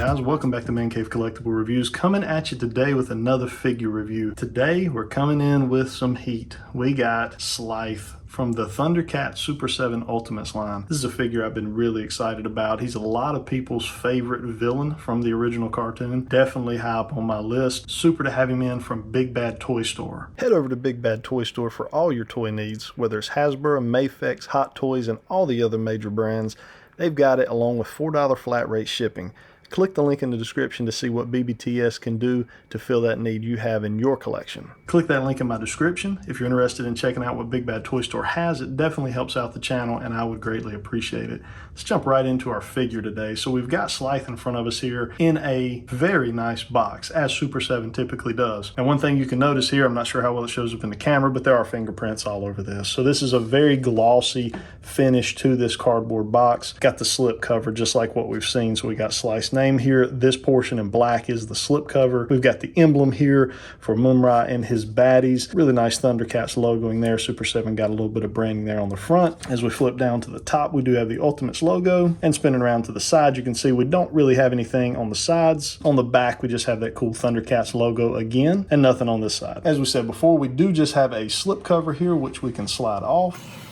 guys, welcome back to ManCave Collectible Reviews. Coming at you today with another figure review. Today we're coming in with some heat. We got SLITHE from the Thundercats Super7 Ultimates line. This is a figure I've been really excited about. He's a lot of people's favorite villain from the original cartoon. Definitely high up on my list. Super to have him in from Big Bad Toy Store. Head over to Big Bad Toy Store for all your toy needs, whether it's Hasbro, Mafex, Hot Toys, and all the other major brands. They've got it along with $4 flat rate shipping. Click the link in the description to see what BBTS can do to fill that need you have in your collection. Click that link in my description. If you're interested in checking out what Big Bad Toy Store has, it definitely helps out the channel and I would greatly appreciate it. Let's jump right into our figure today. So we've got SLITHE in front of us here in a very nice box, as Super7 typically does. And one thing you can notice here, I'm not sure how well it shows up in the camera, but there are fingerprints all over this. So this is a very glossy finish to this cardboard box. Got the slip cover just like what we've seen. So we got SLITHE's name here. This portion in black is the slip cover. We've got the emblem here for Mumra and his baddies. Really nice Thundercats logoing there. Super7 got a little bit of branding there on the front. As we flip down to the top, we do have the Ultimates logo, and spinning around to the side, you can see we don't really have anything on the sides. On the back, we just have that cool Thundercats logo again, and nothing on this side. As we said before, we do just have a slip cover here, which we can slide off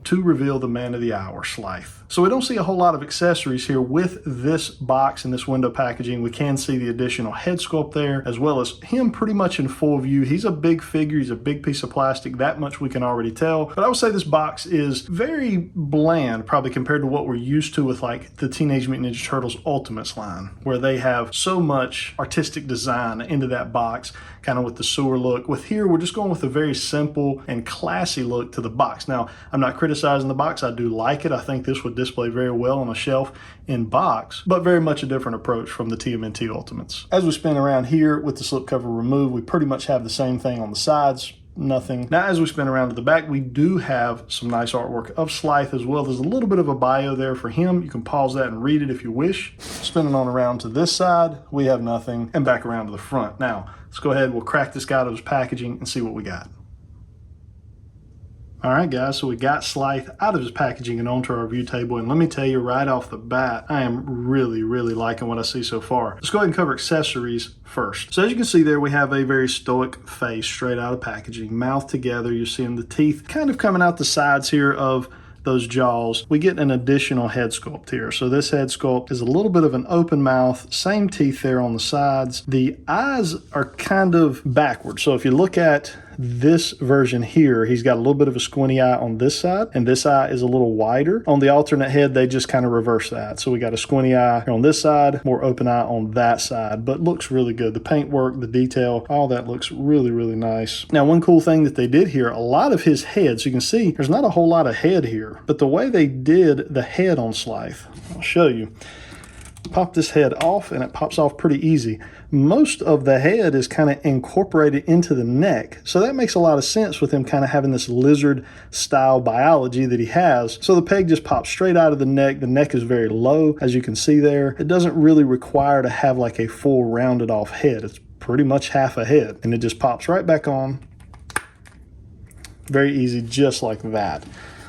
to reveal the man of the hour, SLITHE. So we don't see a whole lot of accessories here with this box and this window packaging. We can see the additional head sculpt there, as well as him pretty much in full view. He's a big figure, he's a big piece of plastic, that much we can already tell. But I would say this box is very bland, probably compared to what we're used to with like the Teenage Mutant Ninja Turtles Ultimates line, where they have so much artistic design into that box, kind of with the sewer look. With here, we're just going with a very simple and classy look to the box. Now, I'm not criticizing the box, I do like it. I think this would display very well on a shelf in box, but very much a different approach from the TMNT Ultimates. As we spin around here with the slipcover removed, we pretty much have the same thing on the sides. Nothing. Now, as we spin around to the back, we do have some nice artwork of SLITHE as well. There's a little bit of a bio there for him. You can pause that and read it if you wish. Spinning on around to this side, we have nothing, and back around to the front. Now, let's go ahead, we'll crack this guy out of his packaging and see what we got. All right, guys, so we got SLITHE out of his packaging and onto our review table, and let me tell you right off the bat, I am really liking what I see so far. Let's go ahead and cover accessories first. So as you can see there, we have a very stoic face straight out of packaging, mouth together. You're seeing the teeth kind of coming out the sides here of those jaws. We get an additional head sculpt here. So this head sculpt is a little bit of an open mouth, same teeth there on the sides. The eyes are kind of backwards. So if you look at this version here, he's got a little bit of a squinty eye on this side, and this eye is a little wider. On the alternate head, they just kind of reverse that. So we got a squinty eye on this side, more open eye on that side, but looks really good. The paintwork, the detail, all that looks really nice. Now, one cool thing that they did here, a lot of his head, so you can see there's not a whole lot of head here, but the way they did the head on SLITHE, I'll show you. Pop this head off and it pops off pretty easy. Most of the head is kind of incorporated into the neck, so that makes a lot of sense with him kind of having this lizard style biology that he has. So the peg just pops straight out of the neck. The neck is very low, as you can see there. It doesn't really require to have like a full rounded off head. It's pretty much half a head, and it just pops right back on. Very easy, just like that.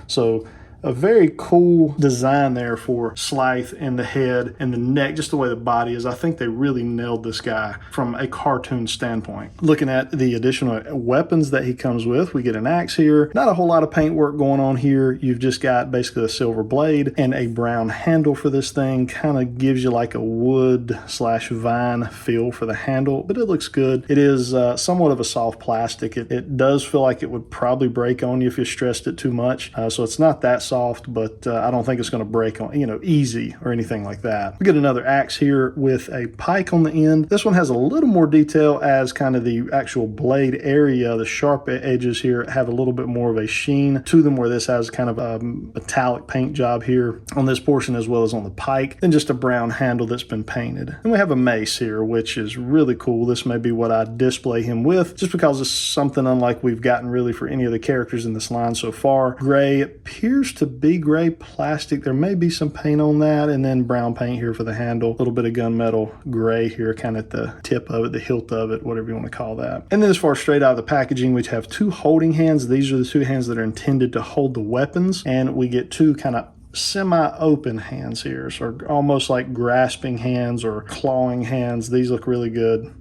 So a very cool design there for SLITHE and the head and the neck, just the way the body is. I think they really nailed this guy from a cartoon standpoint. Looking at the additional weapons that he comes with, we get an axe here. Not a whole lot of paint work going on here. You've just got basically a silver blade and a brown handle for this thing. Kind of gives you like a wood / vine feel for the handle, but it looks good. It is somewhat of a soft plastic. It does feel like it would probably break on you if you stressed it too much. So it's not that soft, but I don't think it's going to break on, easy or anything like that. We get another axe here with a pike on the end. This one has a little more detail as kind of the actual blade area. The sharp edges here have a little bit more of a sheen to them, where this has kind of a metallic paint job here on this portion as well as on the pike. Then just a brown handle that's been painted. And we have a mace here, which is really cool. This may be what I display him with, just because it's something unlike we've gotten really for any of the characters in this line so far. Gray appears to be gray plastic. There may be some paint on that, and then brown paint here for the handle. A little bit of gunmetal gray here, kind of at the tip of it, the hilt of it, whatever you want to call that. And then as far as straight out of the packaging, we have two holding hands. These are the two hands that are intended to hold the weapons, and we get two kind of semi-open hands here, so almost like grasping hands or clawing hands. These look really good.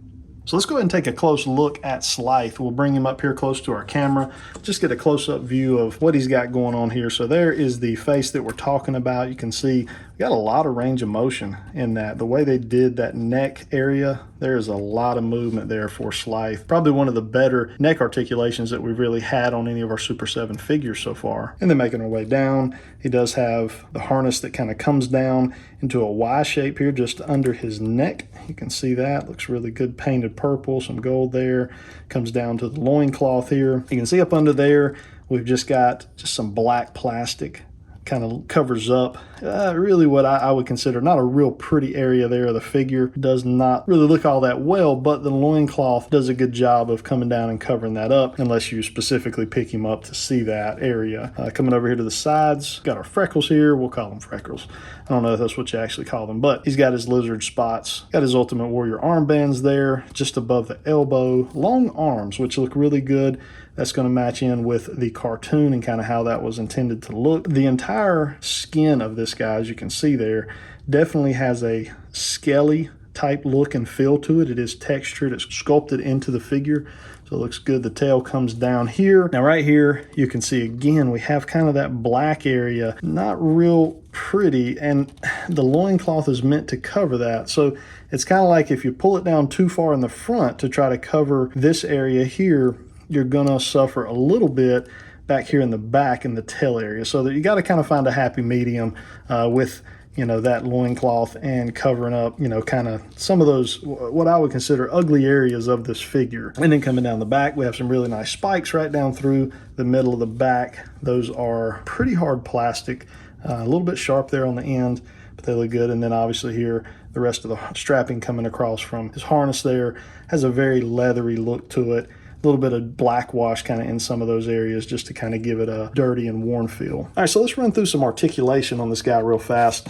So let's go ahead and take a close look at SLITHE. We'll bring him up here close to our camera, just get a close-up view of what he's got going on here. So there is the face that we're talking about. You can see we got a lot of range of motion in that. The way they did that neck area, there is a lot of movement there for SLITHE. Probably one of the better neck articulations that we've really had on any of our Super 7 figures so far. And then making our way down, he does have the harness that kind of comes down into a Y shape here just under his neck. You can see that. Looks really good, painted purple, some gold there. Comes down to the loincloth here. You can see up under there, we've just got just some black plastic. Kind of covers up really what I would consider not a real pretty area there of the figure. Does not really look all that well, but the loincloth does a good job of coming down and covering that up, unless you specifically pick him up to see that area. Coming over here to the sides, got our freckles here. We'll call them freckles. I don't know if that's what you actually call them, but he's got his lizard spots. Got his Ultimate Warrior armbands there, just above the elbow. Long arms, which look really good. That's going to match in with the cartoon and kind of how that was intended to look. The entire skin of this guy, as you can see there, definitely has a scaly type look and feel to it. It is textured, it's sculpted into the figure, so it looks good. The tail comes down here. Now right here, you can see again, we have kind of that black area, not real pretty, and the loincloth is meant to cover that. So it's kind of like if you pull it down too far in the front to try to cover this area here, you're gonna suffer a little bit back here in the back in the tail area. So that you got to kind of find a happy medium with, you know, that loincloth and covering up, you know, kind of some of those, what I would consider ugly areas of this figure. And then coming down the back, we have some really nice spikes right down through the middle of the back. Those are pretty hard plastic, a little bit sharp there on the end, but they look good. And then obviously here, the rest of the strapping coming across from his harness there has a very leathery look to it. A little bit of black wash kind of in some of those areas just to kind of give it a dirty and worn feel. All right, so let's run through some articulation on this guy real fast.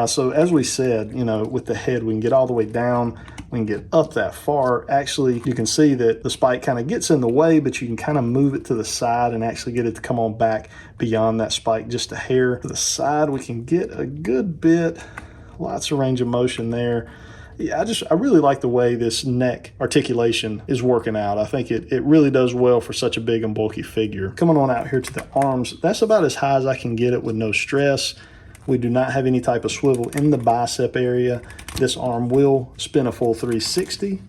So as we said, you know, with the head, we can get all the way down, we can get up that far. Actually, you can see that the spike kind of gets in the way, but you can kind of move it to the side and actually get it to come on back beyond that spike just a hair. To the side, we can get a good bit, lots of range of motion there. Yeah, I really like the way this neck articulation is working out. I think it really does well for such a big and bulky figure. Coming on out here to the arms, that's about as high as I can get it with no stress. We do not have any type of swivel in the bicep area. This arm will spin a full 360.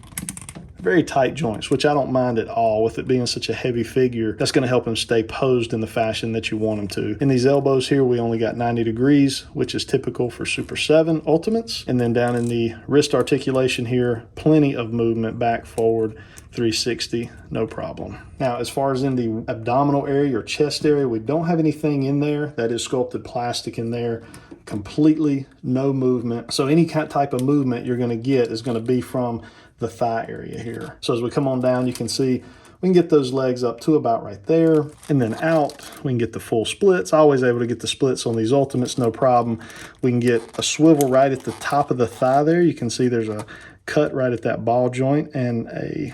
Very tight joints, which I don't mind at all with it being such a heavy figure. That's going to help him stay posed in the fashion that you want him to. In these elbows here, we only got 90 degrees, which is typical for Super 7 Ultimates. And then down in the wrist articulation here, plenty of movement back, forward, 360, no problem. Now, as far as in the abdominal area or chest area, we don't have anything in there. That is sculpted plastic in there. Completely no movement. So any type of movement you're going to get is going to be from the thigh area here. So as we come on down, you can see we can get those legs up to about right there, and then out we can get the full splits. Always able to get the splits on these Ultimates, no problem. We can get a swivel right at the top of the thigh there. You can see there's a cut right at that ball joint and a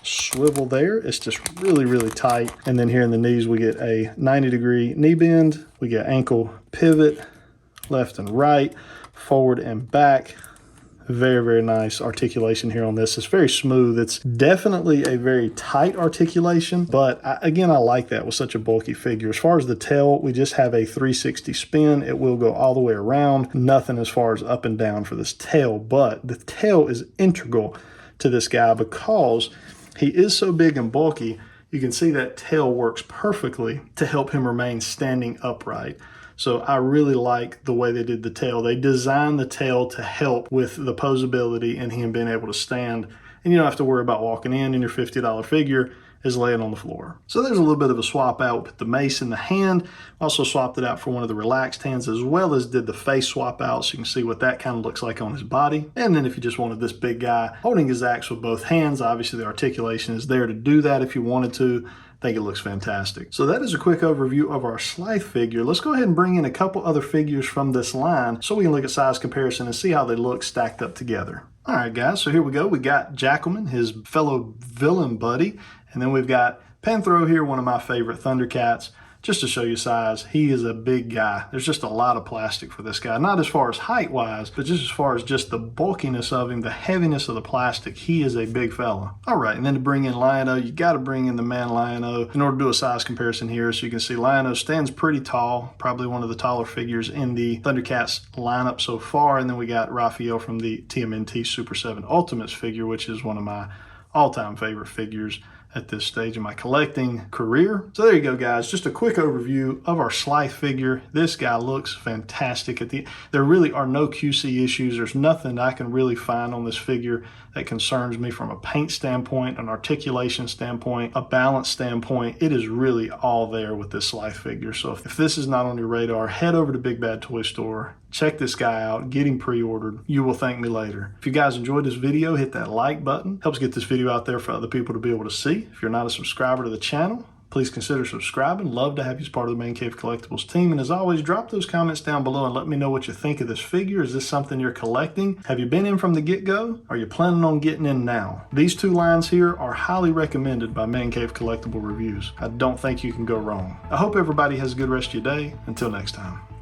swivel there. It's just really, really tight. And then here in the knees, we get a 90-degree knee bend. We get ankle pivot, left and right, forward and back. Very, very nice articulation here on this. It's very smooth. It's definitely a very tight articulation, but again, I like that with such a bulky figure. As far as the tail, we just have a 360 spin. It will go all the way around. Nothing as far as up and down for this tail, but the tail is integral to this guy because he is so big and bulky. You can see that tail works perfectly to help him remain standing upright. So I really like the way they did the tail. They designed the tail to help with the posability and him being able to stand. And you don't have to worry about walking in and your $50 figure is laying on the floor. So there's a little bit of a swap out with the mace in the hand. Also swapped it out for one of the relaxed hands, as well as did the face swap out, so you can see what that kind of looks like on his body. And then if you just wanted this big guy holding his axe with both hands, obviously the articulation is there to do that if you wanted to. I think it looks fantastic. So that is a quick overview of our SLITHE figure. Let's go ahead and bring in a couple other figures from this line so we can look at size comparison and see how they look stacked up together. All right, guys, so here we go. We got Jackalman, his fellow villain buddy, and then we've got Panthro here, one of my favorite Thundercats. just to show you size, he is a big guy. There's just a lot of plastic for this guy. Not as far as height wise, but just as far as just the bulkiness of him, the heaviness of the plastic. He is a big fella. All right, and then to bring in Lion-O, you got to bring in the man Lion-O in order to do a size comparison here. So you can see Lion-O stands pretty tall, probably one of the taller figures in the Thundercats lineup so far. And then we got Raphael from the TMNT Super 7 Ultimates figure, which is one of my all-time favorite figures at this stage of my collecting career. So there you go, guys. Just a quick overview of our SLITHE figure. This guy looks fantastic. There really are no QC issues. There's nothing I can really find on this figure that concerns me from a paint standpoint, an articulation standpoint, a balance standpoint. It is really all there with this SLITHE figure. So if this is not on your radar, head over to Big Bad Toy Store. Check this guy out, get him pre-ordered. You will thank me later. If you guys enjoyed this video, hit that like button. Helps get this video out there for other people to be able to see. If you're not a subscriber to the channel, please consider subscribing. Love to have you as part of the ManCave Collectibles team. And as always, drop those comments down below and let me know what you think of this figure. Is this something you're collecting? Have you been in from the get-go? Are you planning on getting in now? These two lines here are highly recommended by ManCave Collectible Reviews. I don't think you can go wrong. I hope everybody has a good rest of your day. Until next time.